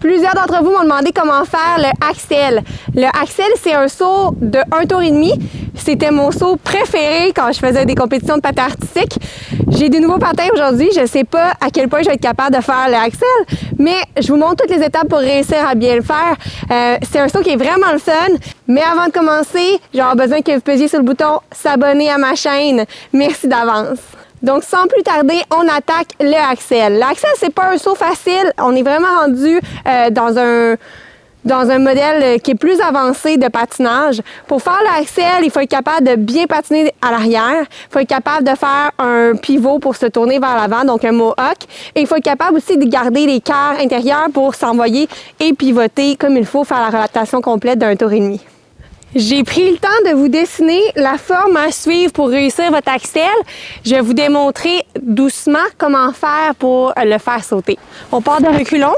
Plusieurs d'entre vous m'ont demandé comment faire le axel. Le axel, c'est un saut de 1 tour et demi. C'était mon saut préféré quand je faisais des compétitions de patin artistique. J'ai des nouveaux patins aujourd'hui. Je ne sais pas à quel point je vais être capable de faire le axel, mais je vous montre toutes les étapes pour réussir à bien le faire. C'est un saut qui est vraiment le fun. Mais avant de commencer, j'aurai besoin que vous pesiez sur le bouton « S'abonner à ma chaîne ». Merci d'avance. Donc, sans plus tarder, on attaque le axel. L'axel, c'est pas un saut facile. On est vraiment rendu dans un modèle qui est plus avancé de patinage. Pour faire l'axel, il faut être capable de bien patiner à l'arrière. Il faut être capable de faire un pivot pour se tourner vers l'avant, donc un mohawk. Et il faut être capable aussi de garder les quarts intérieurs pour s'envoyer et pivoter comme il faut, faire la rotation complète d'un tour et demi. J'ai pris le temps de vous dessiner la forme à suivre pour réussir votre axel. Je vais vous démontrer doucement comment faire pour le faire sauter. On part de reculons,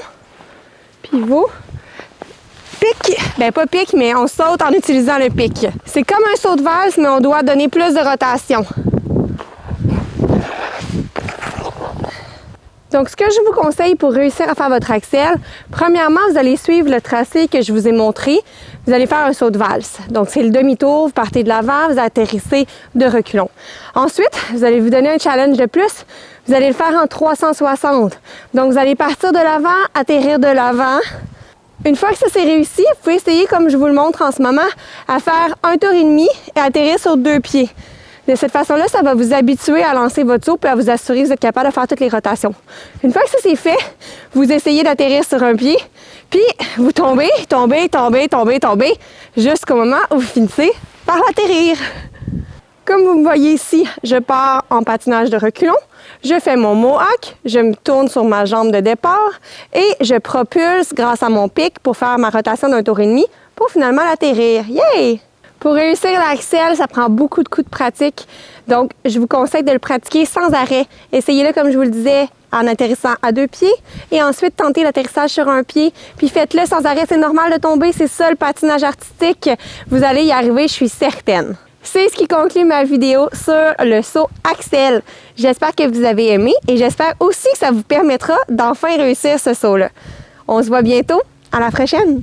pivot, pic, ben pas pic, mais on saute en utilisant le pic. C'est comme un saut de valse, mais on doit donner plus de rotation. Donc, ce que je vous conseille pour réussir à faire votre axel, premièrement, vous allez suivre le tracé que je vous ai montré. Vous allez faire un saut de valse. Donc, c'est le demi-tour, vous partez de l'avant, vous atterrissez de reculons. Ensuite, vous allez vous donner un challenge de plus. Vous allez le faire en 360. Donc, vous allez partir de l'avant, atterrir de l'avant. Une fois que ça c'est réussi, vous pouvez essayer, comme je vous le montre en ce moment, à faire 1 tour et demi et atterrir sur 2 pieds. De cette façon-là, ça va vous habituer à lancer votre saut et à vous assurer que vous êtes capable de faire toutes les rotations. Une fois que ça c'est fait, vous essayez d'atterrir sur un pied, puis vous tombez, jusqu'au moment où vous finissez par l'atterrir. Comme vous me voyez ici, je pars en patinage de reculons, je fais mon mohawk, je me tourne sur ma jambe de départ et je propulse grâce à mon pic pour faire ma rotation d'un tour et demi pour finalement l'atterrir. Yay! Pour réussir l'axel, ça prend beaucoup de coups de pratique. Donc, je vous conseille de le pratiquer sans arrêt. Essayez-le, comme je vous le disais, en atterrissant à 2 pieds et ensuite tentez l'atterrissage sur un pied. Puis faites-le sans arrêt. C'est normal de tomber, c'est ça le patinage artistique. Vous allez y arriver, je suis certaine. C'est ce qui conclut ma vidéo sur le saut axel. J'espère que vous avez aimé et j'espère aussi que ça vous permettra d'enfin réussir ce saut-là. On se voit bientôt. À la prochaine!